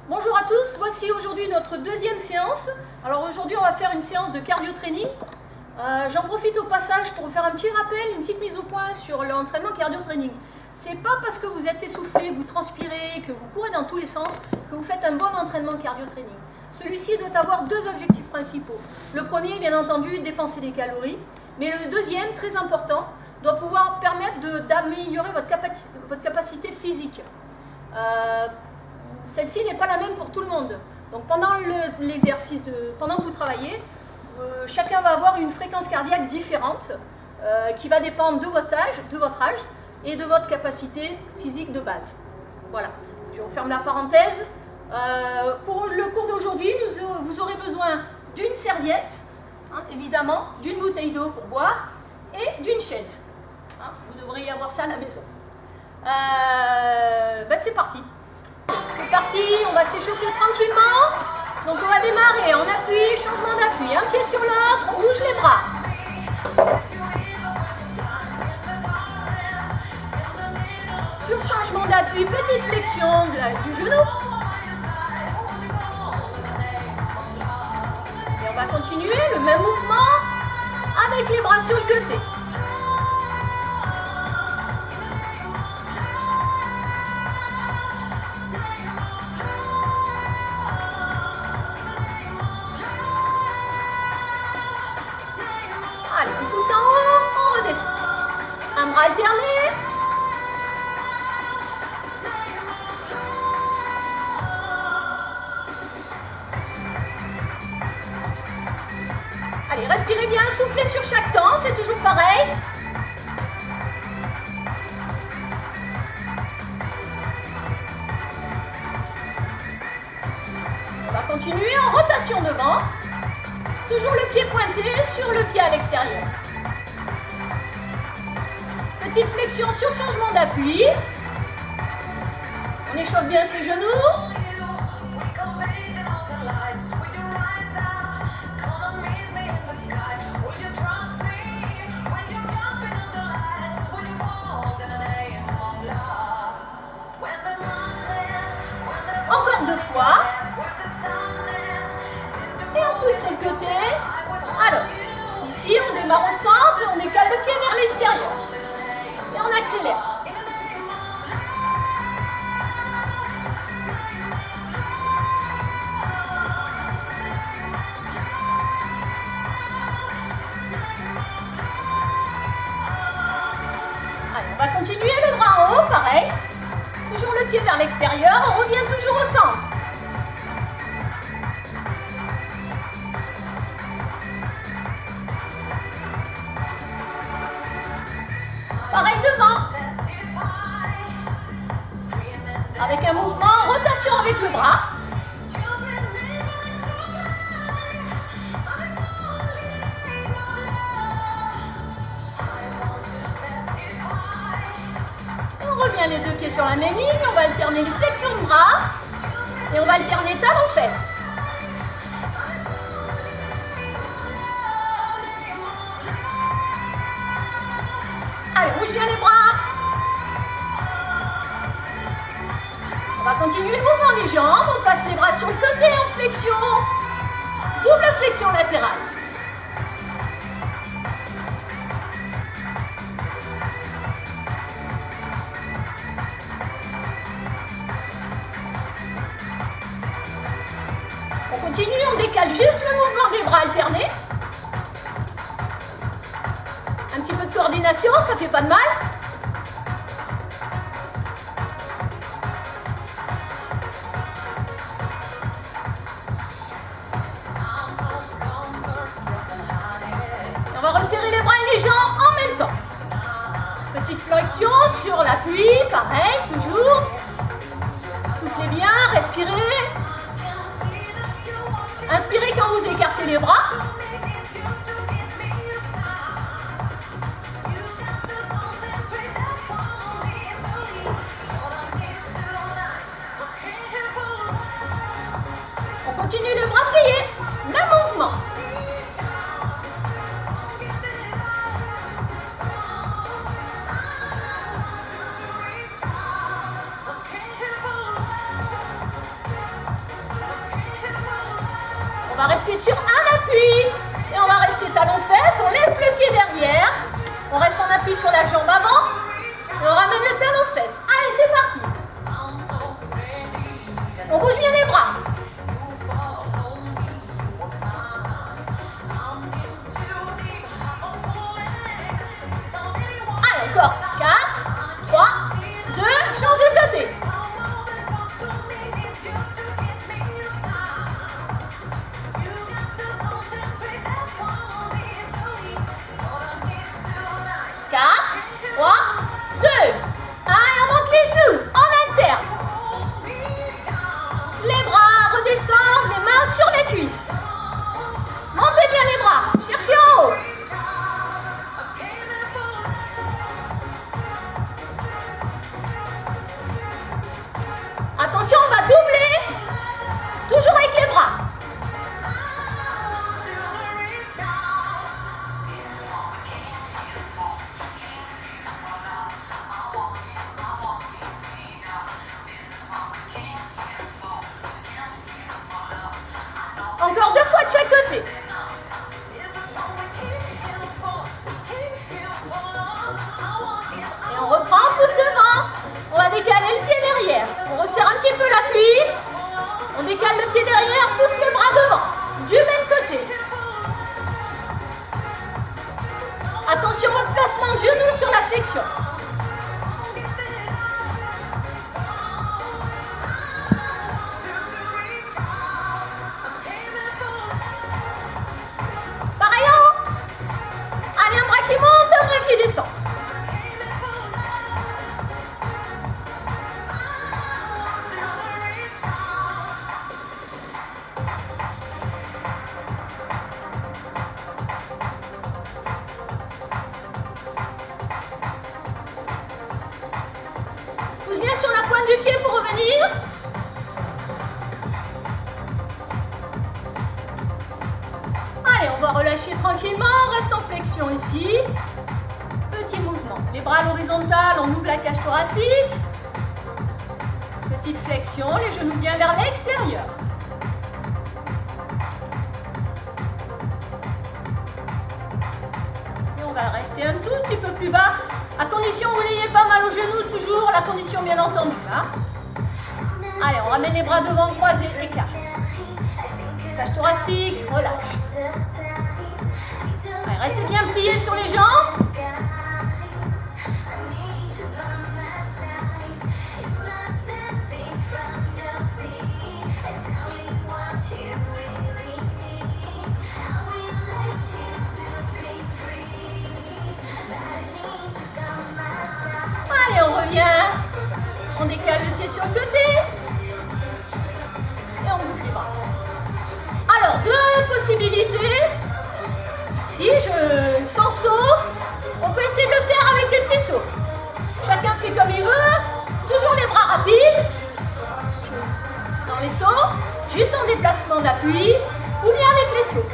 Bonjour à tous, voici aujourd'hui notre deuxième séance. Alors aujourd'hui on va faire une séance de cardio training. J'en profite au passage pour vous faire un petit rappel, une petite mise au point sur l'entraînement cardio training. C'est pas parce que vous êtes essoufflé, que vous transpirez, que vous courez dans tous les sens, que vous faites un bon entraînement cardio training. Celui-ci doit avoir deux objectifs principaux. Le premier, bien entendu, dépenser des calories. Mais le deuxième, très important, doit pouvoir permettre d'améliorer votre capacité physique. Celle-ci n'est pas la même pour tout le monde. Donc pendant l'exercice, pendant que vous travaillez, chacun va avoir une fréquence cardiaque différente qui va dépendre de votre âge et de votre capacité physique de base. Voilà, je referme la parenthèse. Pour le cours d'aujourd'hui, vous aurez besoin d'une serviette, hein, évidemment, d'une bouteille d'eau pour boire et d'une chaise. Hein, vous devriez avoir ça à la maison. C'est parti. C'est parti, on va s'échauffer tranquillement. Donc on va démarrer, on appuie, changement d'appui, un pied sur l'autre, on bouge les bras. Sur changement d'appui, petite flexion du genou. Et on va continuer le même mouvement avec les bras sur le côté. Allez, on pousse en haut, on redescend. Un bras alterné. Allez, respirez bien, soufflez sur chaque temps, c'est toujours pareil. On va continuer en rotation devant. Toujours le pied pointé sur le pied à l'extérieur. Petite flexion sur changement d'appui. On échauffe bien ses genoux. Encore deux fois. Et on pousse sur le côté. Alors, ici on démarre au centre et on décale le pied vers l'extérieur. Et on accélère. Allez, on va continuer le bras en haut, pareil. Toujours le pied vers l'extérieur, on revient toujours au centre. Pareil devant. Avec un mouvement en rotation avec le bras. On revient les deux pieds sur la même ligne. On va alterner les flexions de bras. Et on va alterner talons-fesses. Allez, on bouge bien les bras. On va continuer le mouvement des jambes. On passe les bras sur le côté en flexion. Double flexion latérale. On continue, on décale juste le mouvement des bras alternés. Un petit peu de coordination, ça fait pas de mal. Et on va resserrer les bras et les jambes en même temps. Petite flexion sur l'appui, pareil, toujours. Soufflez bien, respirez. Inspirez quand vous écartez les bras. On continue le bras plié. Même mouvement. va rester sur un appui. Et on va rester talon-fesse. On laisse le pied derrière. On reste en appui sur la jambe avant. Et on ramène le talon-fesse. Allez, c'est parti. On bouge bien les bras. Allez, encore. 4, 3, 2, changez de côté. Attention, on va doubler. Toujours avec les bras. Encore 2 fois de chaque côté. Et on reprend, on pousse devant. On va décaler le pied derrière. On resserre un petit peu l'appui. On décale le pied derrière, pousse le bras devant. Du même côté. Attention au placement de genou sur la flexion. Pareil en haut. Allez, un bras qui monte, un bras qui descend. Bien sur la pointe du pied pour revenir. Allez, on va relâcher tranquillement. On reste en flexion ici. Petit mouvement. Les bras à l'horizontale, on ouvre la cage thoracique. Petite flexion, les genoux bien vers l'extérieur. Et on va rester un tout petit peu plus bas. À condition que vous n'ayez pas mal aux genoux, toujours la condition bien entendu. Hein. Allez, on ramène les bras devant, croisés, écart. Cage thoracique, relâche. Allez, restez bien pliés sur les jambes. Allez, on revient. On décale le pied sur le côté. Et on bouge les bras. Alors, 2 possibilités. Si je sans saut, on peut essayer de le faire avec des petits sauts. Chacun fait comme il veut. Toujours les bras rapides. Sans les sauts. Juste en déplacement d'appui. Ou bien avec les sauts.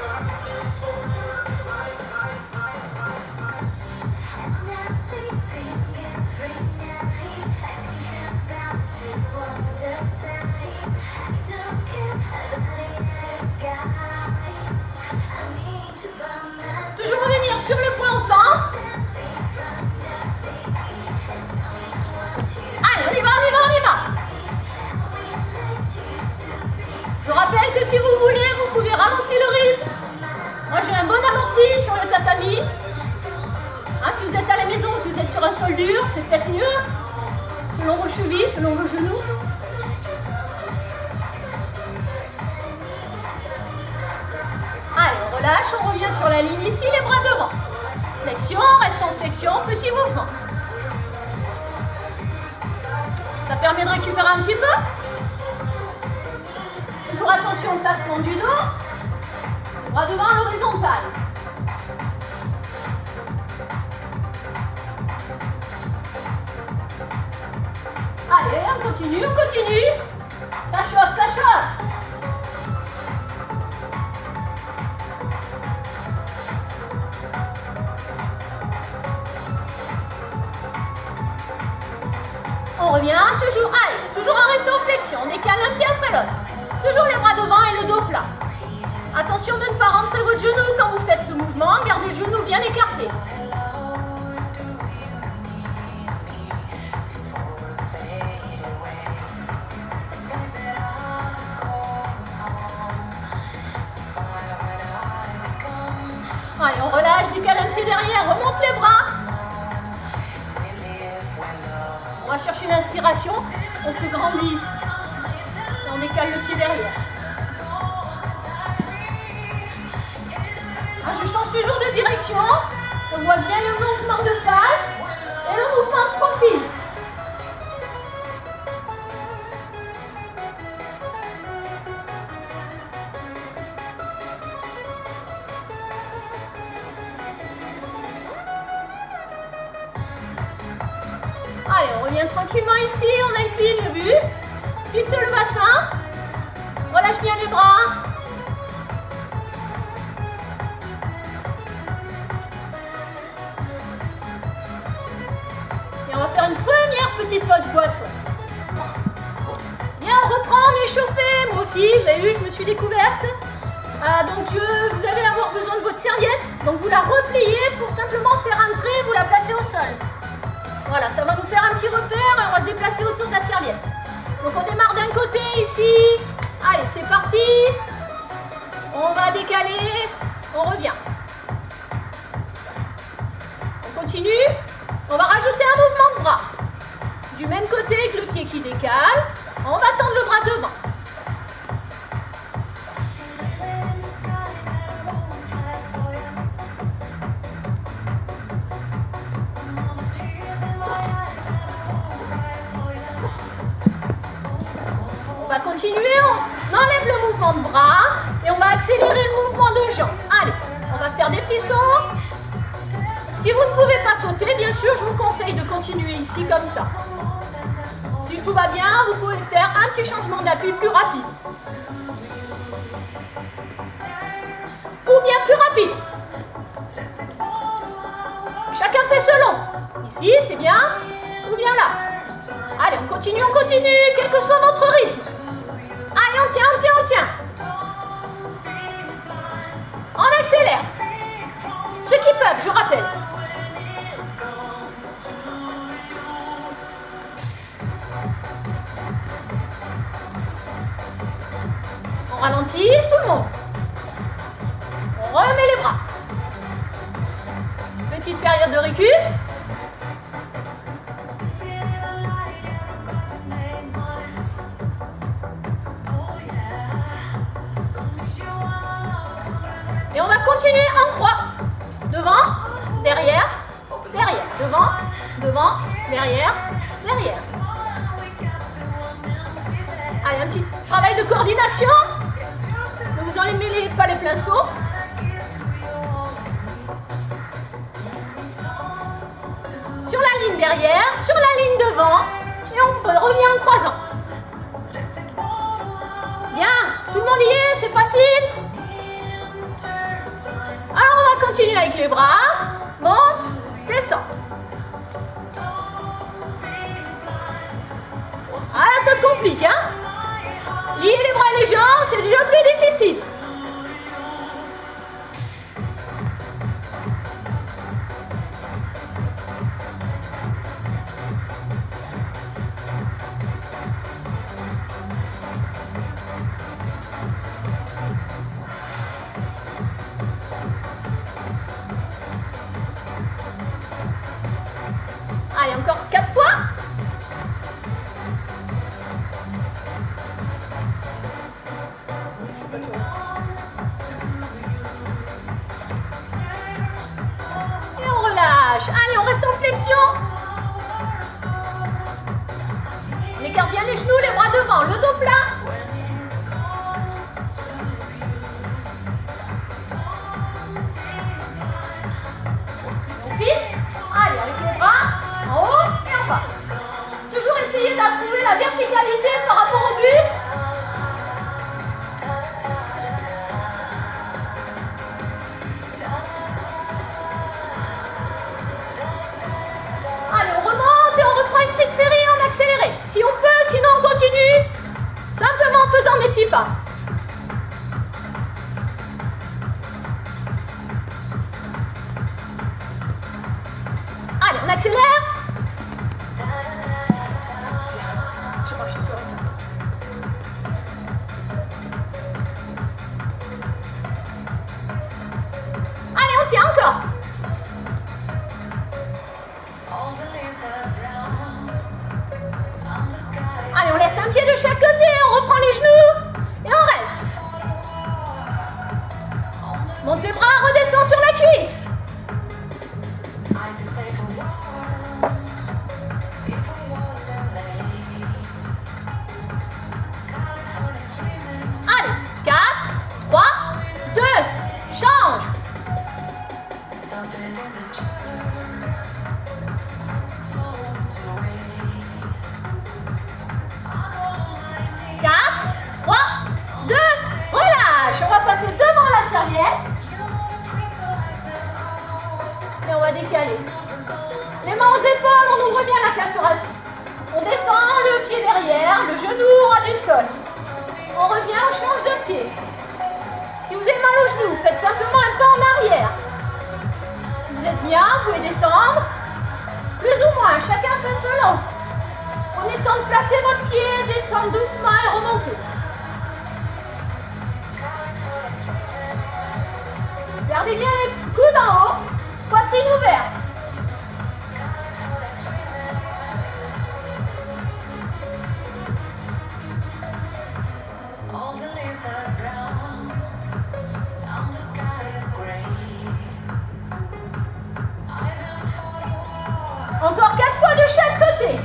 Toujours revenir sur le point au centre. Allez, on y va, on y va, on y va. Je vous rappelle que si vous voulez, vous pouvez ralentir le rythme. Moi, j'ai un bon amorti sur le tatami. Hein, si vous êtes à la maison, si vous êtes sur un sol dur, c'est peut-être mieux. Selon vos chevilles, selon vos genoux. Allez, on relâche, on revient sur la ligne ici, les bras devant. Flexion, reste en flexion, petit mouvement. Ça permet de récupérer un petit peu. Toujours attention au placement du dos. Bras devant à l'horizontale. Allez, on continue, on continue. Ça chauffe, ça chauffe. On revient, toujours, allez, toujours en restant en flexion. On décale un pied après l'autre. Toujours les bras devant et le dos plat. Attention de ne pas rentrer votre genou quand vous faites ce mouvement. Gardez le genou bien écarté. Allez, on relâche, décale un pied derrière, remonte les bras. On va chercher l'inspiration. On se grandit ici. Et on décale le pied derrière. Je change toujours de direction. Ça voit bien le mouvement de face et le mouvement de profil. Allez, on revient tranquillement ici. On incline le buste. Fixe le bassin. Relâche bien les bras. On va faire une première petite pause boisson. Bien, on reprend, on est échauffé. Moi aussi, vous avez vu, je me suis découverte. Donc, vous allez avoir besoin de votre serviette. Donc, vous la repliez pour simplement faire un trait et vous la placez au sol. Voilà, ça va nous faire un petit repère et on va se déplacer autour de la serviette. Donc, on démarre d'un côté ici. Allez, c'est parti. On va décaler. On revient. On continue. On va rajouter un mouvement de bras. Du même côté avec le pied qui décale. On va tendre le bras devant. On va continuer. On enlève le mouvement de bras et on va accélérer le mouvement de jambes. Allez, on va faire des petits sauts. Si vous ne pouvez pas sauter, bien sûr, je vous conseille de continuer ici comme ça. Si tout va bien, vous pouvez faire un petit changement d'appui plus rapide. Ou bien plus rapide. Chacun fait selon. Ici, c'est bien. Ou bien là. Allez, on continue, quel que soit votre rythme. Allez, on tient. On accélère. Ceux qui peuvent, je rappelle. On ralentit, tout le monde. On remet les bras. Petite période de récup. Et on va continuer en 3. Devant, derrière, devant, derrière. Allez, un petit travail de coordination. Ne vous enlevez pas les pleins sauts. Sur la ligne derrière, sur la ligne devant. Et on revient en croisant. Bien, tout le monde y est, c'est facile. Alors on va continuer avec les bras. Monte, descend. Ah là, ça se complique, hein. Lier les bras et les jambes, c'est déjà plus difficile. Allez, encore 4 fois. Et on relâche. Allez, on reste en flexion. On écarte bien les genoux, les bras devant, le dos plat. On fixe. Allez, avec les bras en haut et en bas. Toujours essayer d'approuver la verticalité par rapport au buste. Allez, on remonte et on reprend une petite série en accéléré. Si on peut, sinon on continue. Simplement en faisant des petits pas. encore. Allez, on laisse un pied de chaque côté, on reprend les genoux et on reste. Monte les bras, redescends sur la cuisse. Allez, 4, 3, 2, change. Et on va décaler. Les mains aux épaules, on ouvre bien la cage thoracique. On descend le pied derrière, le genou ras du sol. On revient, on change de pied. Si vous avez mal au genou, faites simplement un pas en arrière. Si vous êtes bien, vous pouvez descendre. Plus ou moins, chacun fait selon. Prenez le temps de placer votre pied, descendre doucement et remonter. Gardez bien les coudes en haut, poitrine ouverte. Encore 4 fois de chaque côté.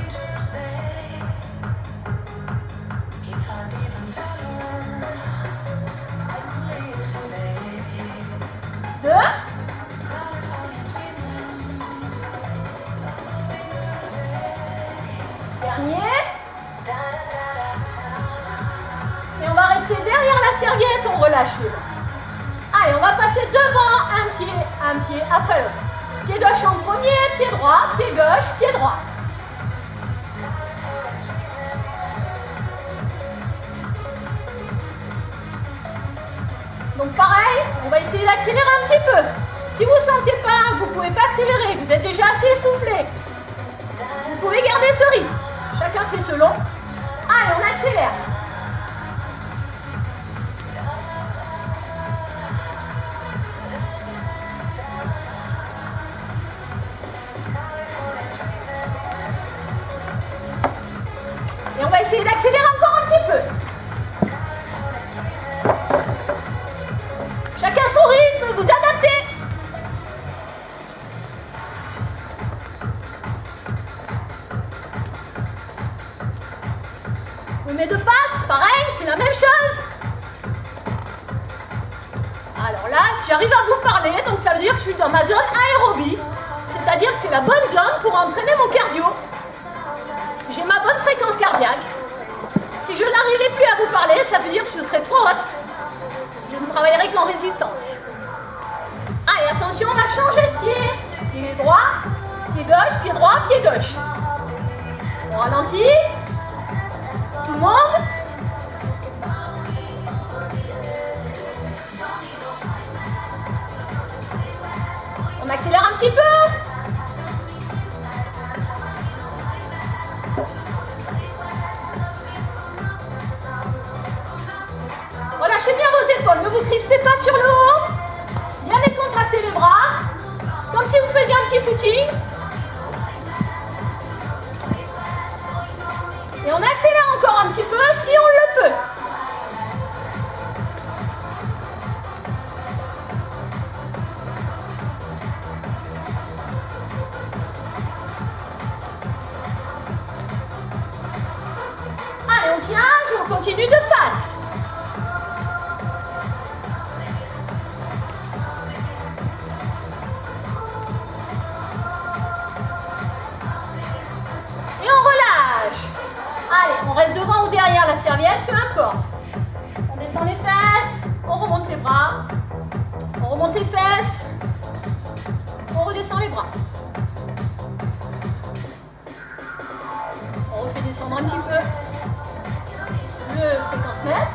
2. Dernier. Et on va rester derrière la serviette, on relâche les bras. Allez, on va passer devant un pied après l'autre. Pied gauche en premier, pied droit, pied gauche, pied droit. Donc pareil, on va essayer d'accélérer un petit peu. Si vous ne sentez pas, vous ne pouvez pas accélérer, vous êtes déjà assez essoufflé. Vous pouvez garder ce rythme. Chacun fait selon. Allez, on accélère. Et on va essayer d'accélérer encore un petit peu. Chacun son rythme, vous adaptez. Vous mettez de face, pareil, c'est la même chose. Alors là, si j'arrive à vous parler, donc ça veut dire que je suis dans ma zone aérobie. C'est-à-dire que c'est la bonne zone pour entraîner mon cardio. J'ai ma bonne fréquence cardiaque. Si je n'arrivais plus à vous parler, ça veut dire que je serais trop haute. Je ne travaillerai qu'en résistance. Allez, attention, on va changer de pied. Pied droit, pied gauche, pied droit, pied gauche. On ralentit. Tout le monde. On accélère un petit peu. Relâchez bien vos épaules, ne vous crispez pas sur le haut. Bien décontractez les bras, comme si vous faisiez un petit footing. Et on accélère encore un petit peu si on le peut. Allez, on tient, on continue de face. Allez, on reste devant ou derrière la serviette, peu importe. On descend les fesses, on remonte les bras, on remonte les fesses, on redescend les bras. On refait descendre un petit peu le fréquence-mètre.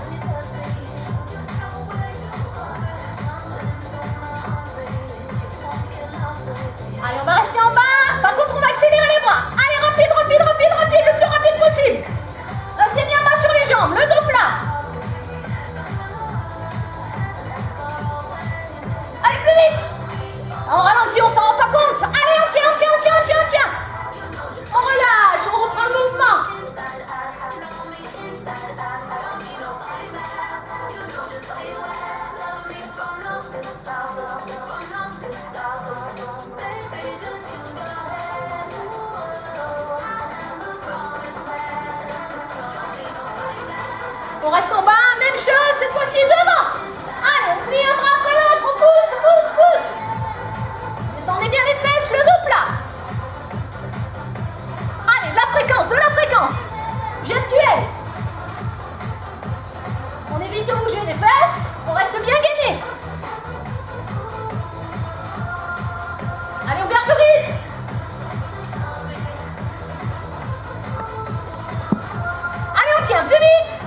Allez, on va rester en bas. Par contre, on va accélérer les bras. Allez, rapide, rapide, rapide, rapide, le plus rapide possible. Restez bien bas sur les jambes, le dos plat. Allez, plus vite. fois-ci devant. Allez, on plie un bras après l'autre, on pousse, pousse, pousse. Descendez bien les fesses, le dos plat. Allez, de la fréquence. Gestuelle. On évite de bouger les fesses, on reste bien gainé. Allez, on garde le rythme. Allez, on tient plus vite.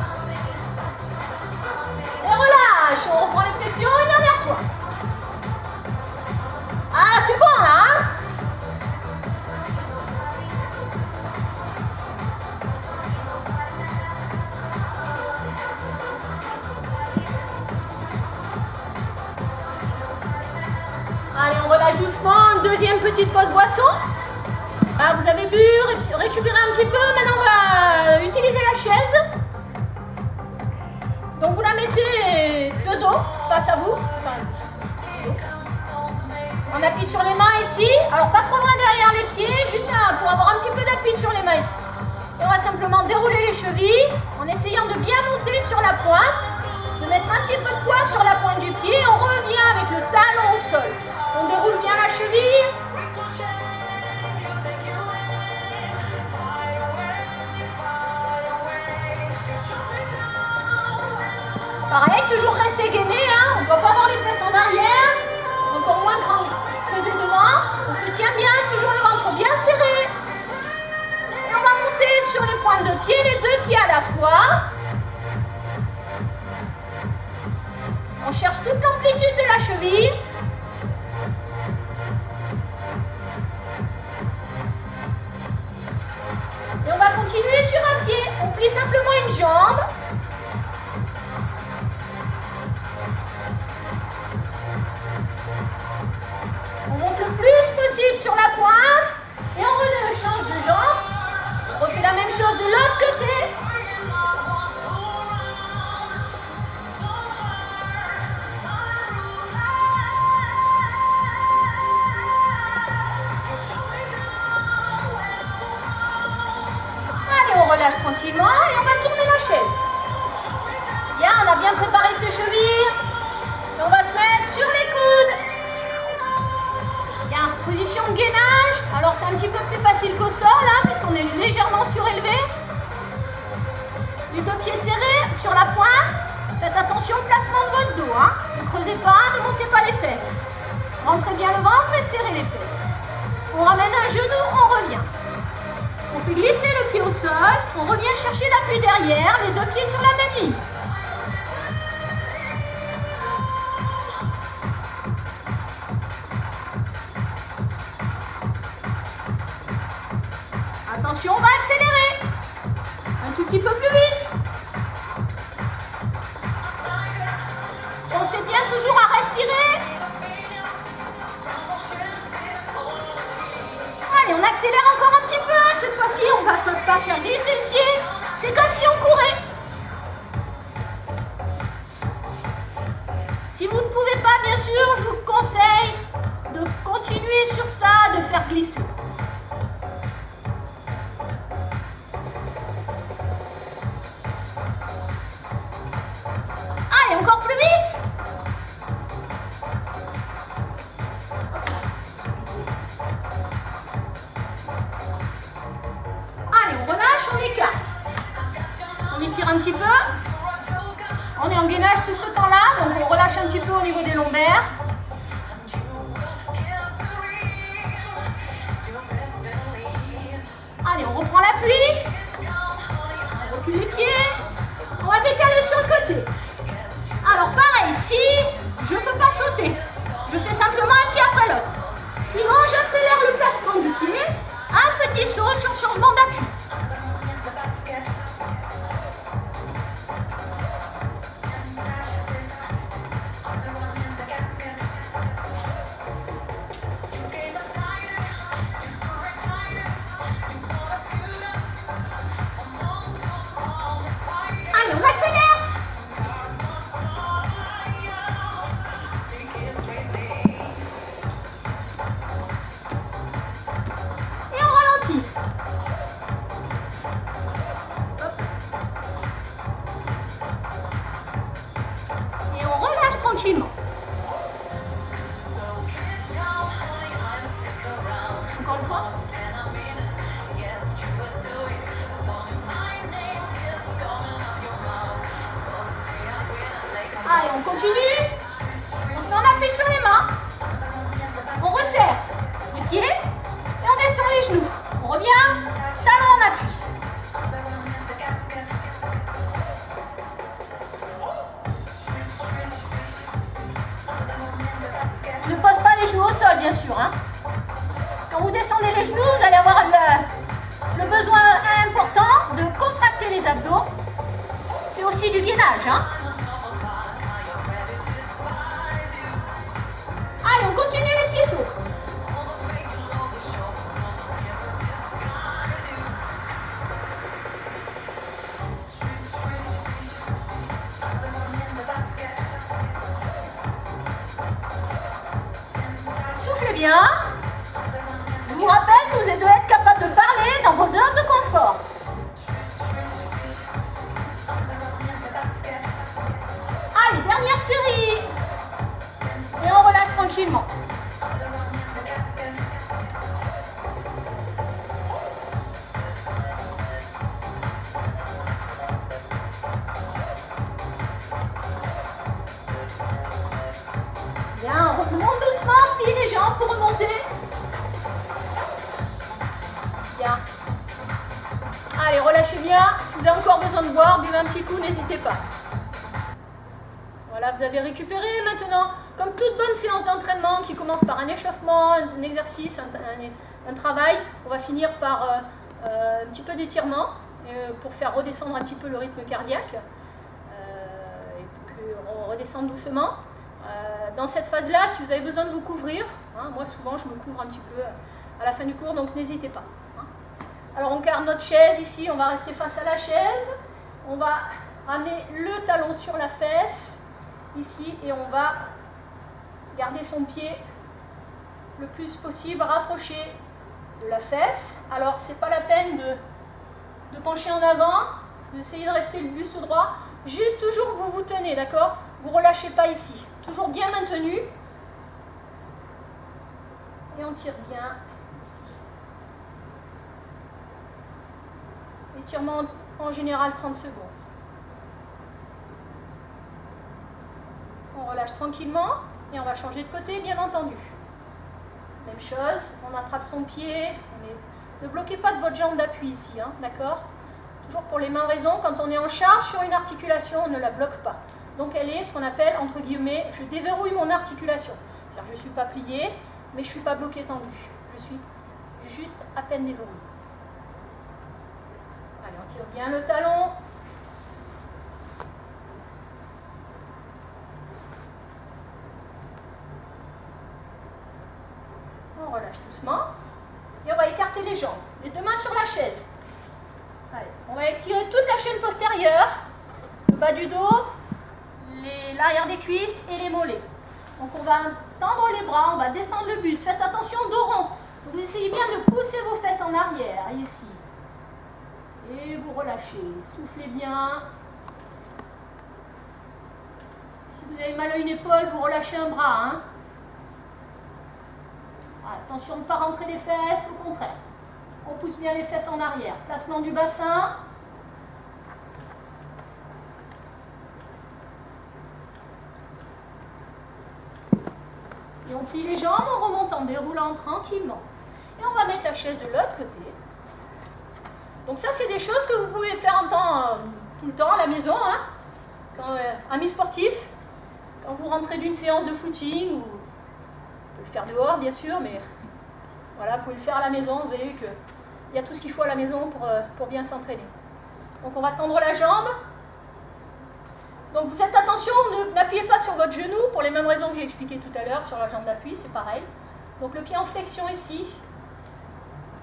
Et relâche, on reprend les flexions une dernière fois. Ah, c'est bon là, hein? Allez, on relâche doucement, une deuxième petite pause boisson. Ah, vous avez bu, récupérez un petit peu. Maintenant, on va utiliser la chaise. Donc, vous la mettez de dos, face à vous. On appuie sur les mains ici. Alors, pas trop loin derrière les pieds, juste pour avoir un petit peu d'appui sur les mains ici. Et on va simplement dérouler les chevilles en essayant de bien monter sur la pointe, de mettre un petit peu de poids sur la pointe du pied. On revient avec le talon au sol. On déroule bien la cheville. Pareil, toujours rester gainé, hein. On ne doit pas avoir les fesses en arrière, encore moins creuser devant. On se tient bien, toujours le ventre bien serré. Et on va monter sur les pointes de pied, les deux pieds à la fois. On cherche toute l'amplitude de la cheville. Et on va continuer sur un pied. On plie simplement une jambe. On monte le plus possible sur la pointe. Et on change de jambe. On refait la même chose de l'autre côté. Relâche tranquillement et on va tourner la chaise. Bien, on a bien préparé ses chevilles. Et on va se mettre sur les coudes. Bien, position de gainage. Alors c'est un petit peu plus facile qu'au sol, hein, puisqu'on est légèrement surélevé. Les deux pieds serrés sur la pointe. Faites attention au placement de votre dos. Hein. Ne creusez pas, ne montez pas les fesses. Rentrez bien le ventre et serrez les fesses. On ramène un genou, on revient. On fait glisser le pied au sol, on revient chercher l'appui derrière, les deux pieds sur la même ligne. Attention, on va accélérer. Un tout petit peu plus vite. Pensez bien toujours à respirer. Allez, on accélère encore un petit peu. Cette fois-ci, on ne va pas faire glisser le pied. C'est comme si on courait. Si vous ne pouvez pas, bien sûr, je vous conseille de continuer sur ça, de faire glisser. Allez, encore plus vite. On écarte. On étire un petit peu. On est en gainage tout ce temps-là, donc on relâche un petit peu au niveau des lombaires. Allez, on reprend l'appui. On recule les pieds. On va décaler sur le côté. Alors pareil, si je ne peux pas sauter, je fais simplement un pied après l'autre. Sinon, j'accélère le placement du pied. Un petit saut sur le changement d'appui. tranquillement. Encore une fois. Allez, on continue. On se met en appui sur les mains. On resserre les pieds et on descend les genoux. On revient, talon en appui. Ne pose pas les genoux au sol, bien sûr. Hein. Quand vous descendez les genoux, vous allez avoir le besoin important de contracter les abdos. C'est aussi du gainage. Hein. Allez, on continue les petits sauts. Soufflez bien. Je vous rappelle que vous devez être capable de parler dans vos zones de confort. Allez, dernière série. Et on relâche tranquillement. Bien, on remonte doucement, pliez les jambes pour remonter. Bien. Allez, relâchez bien. Si vous avez encore besoin de boire, buvez un petit coup, n'hésitez pas. Voilà, vous avez récupéré maintenant. Comme toute bonne séance d'entraînement qui commence par un échauffement, un exercice, un travail, on va finir par un petit peu d'étirement pour faire redescendre un petit peu le rythme cardiaque et qu'on redescende doucement. Dans cette phase-là, si vous avez besoin de vous couvrir, hein, moi souvent je me couvre un petit peu à la fin du cours, donc n'hésitez pas. Hein. Alors on garde notre chaise ici, on va rester face à la chaise, on va amener le talon sur la fesse, ici, et on va garder son pied le plus possible rapproché de la fesse. Alors c'est pas la peine de pencher en avant, d'essayer de rester le buste droit, juste toujours vous vous tenez, d'accord? Vous relâchez pas ici, toujours bien maintenu. Et on tire bien ici. Étirement en général 30 secondes. On relâche tranquillement et on va changer de côté, bien entendu. Même chose, on attrape son pied. Ne bloquez pas de votre jambe d'appui ici, hein, d'accord? Toujours pour les mêmes raisons, quand on est en charge sur une articulation, on ne la bloque pas. Donc elle est ce qu'on appelle, entre guillemets, je déverrouille mon articulation. C'est-à-dire je ne suis pas pliée, mais je ne suis pas bloquée tendue. Je suis juste à peine déverrouillée. Allez, on tire bien le talon. On relâche doucement. Et on va écarter les jambes. Les deux mains sur la chaise. Allez, on va étirer toute la chaîne postérieure, le bas du dos, l'arrière des cuisses et les mollets. Donc on va tendre les bras, on va descendre le buste. Faites attention au dos rond. Vous essayez bien de pousser vos fesses en arrière, ici. Et vous relâchez. Soufflez bien. Si vous avez mal à une épaule, vous relâchez un bras. Hein. Attention de ne pas rentrer les fesses, au contraire. On pousse bien les fesses en arrière. Placement du bassin. Et on plie les jambes en remontant, déroulant tranquillement. Et on va mettre la chaise de l'autre côté. Donc ça, c'est des choses que vous pouvez faire tout le temps à la maison. Hein. Amis sportifs, quand vous rentrez d'une séance de footing, ou vous pouvez le faire dehors bien sûr, mais voilà, vous pouvez le faire à la maison. Vous voyez qu'il y a tout ce qu'il faut à la maison pour bien s'entraîner. Donc on va tendre la jambe. Donc vous faites attention, n'appuyez pas sur votre genou, pour les mêmes raisons que j'ai expliquées tout à l'heure, sur la jambe d'appui, c'est pareil. Donc le pied en flexion ici,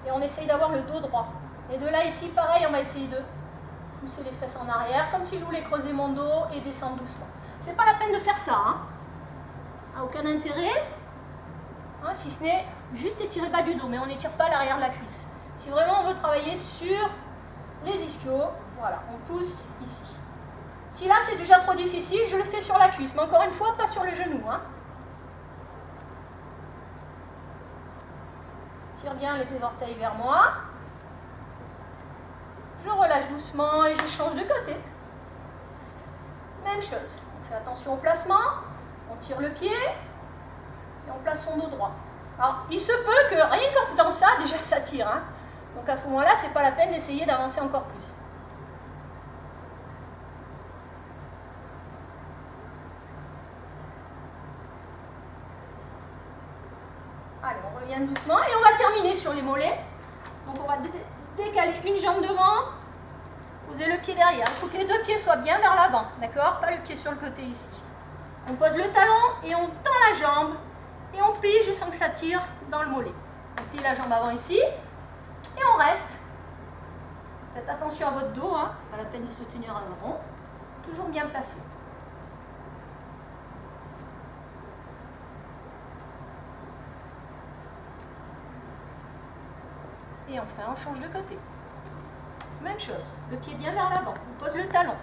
et on essaye d'avoir le dos droit. Et de là ici, pareil, on va essayer de pousser les fesses en arrière, comme si je voulais creuser mon dos et descendre doucement. C'est pas la peine de faire ça, hein. Aucun intérêt, hein, si ce n'est juste étirer bas du dos, mais on n'étire pas l'arrière de la cuisse. Si vraiment on veut travailler sur les ischios, voilà, on pousse ici. Si là c'est déjà trop difficile, je le fais sur la cuisse, mais encore une fois, pas sur le genou. Hein. Tire bien les orteils vers moi. Je relâche doucement et je change de côté. Même chose. On fait attention au placement. On tire le pied et on place son dos droit. Alors, il se peut que rien qu'en faisant ça, déjà ça tire. Hein. Donc à ce moment-là, c'est pas la peine d'essayer d'avancer encore plus. Allez, on revient doucement et on va terminer sur les mollets. Donc on va décaler une jambe devant, poser le pied derrière. Il faut que les deux pieds soient bien vers l'avant, d'accord? Pas le pied sur le côté ici. On pose le talon et on tend la jambe et on plie jusqu'à ce que ça tire dans le mollet. On plie la jambe avant ici et on reste. Faites attention à votre dos, hein. C'est pas la peine de se tenir à rond. Toujours bien placé. Et enfin, on change de côté. Même chose, le pied bien vers l'avant, on pose le talon.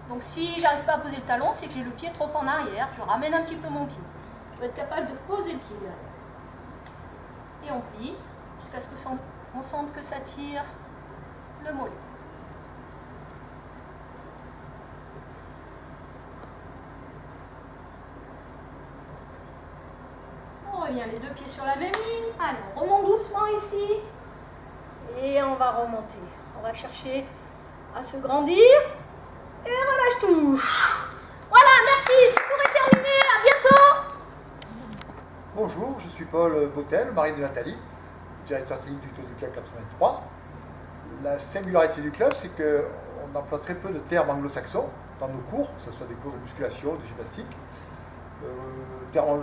Donc si j'arrive pas à poser le talon, c'est que j'ai le pied trop en arrière, je ramène un petit peu mon pied. Je vais être capable de poser le pied derrière. Et on plie, jusqu'à ce qu'on sente que ça tire le mollet. On revient les deux pieds sur la même ligne. Allez, on remonte doucement ici. Et on va remonter. On va chercher à se grandir. Et relâche tout. Voilà, merci. C'est pour terminer. À bientôt. Bonjour, je suis Paul Bottel, mari de Nathalie, directeur technique du Taux du Club 83. La singularité du club, c'est qu'on emploie très peu de termes anglo-saxons dans nos cours, que ce soit des cours de musculation, de gymnastique. Termes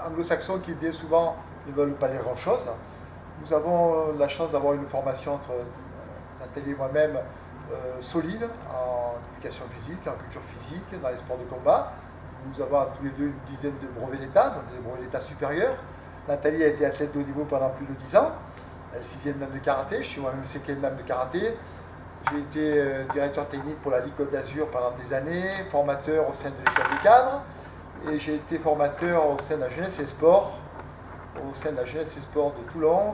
anglo-saxons qui bien souvent ne veulent pas dire grand-chose. Nous avons la chance d'avoir une formation entre Nathalie et moi-même solide en éducation physique, en culture physique, dans les sports de combat. Nous avons tous les deux une dizaine de brevets d'État, donc des brevets d'État supérieurs. Nathalie a été athlète de haut niveau pendant plus de 10 ans. Elle est 6e dame de karaté, je suis moi-même 7e dame de karaté. J'ai été directeur technique pour la Ligue Côte d'Azur pendant des années, formateur au sein de l'école des cadres. Et j'ai été formateur au sein de la jeunesse et sport, de Toulon,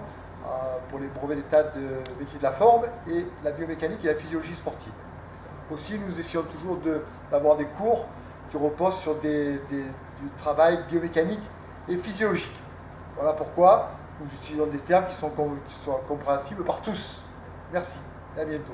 pour les brevets d'état de métier de la forme et la biomécanique et la physiologie sportive. Aussi, nous essayons toujours d'avoir des cours qui reposent sur du travail biomécanique et physiologique. Voilà pourquoi nous utilisons des termes qui sont compréhensibles par tous. Merci et à bientôt.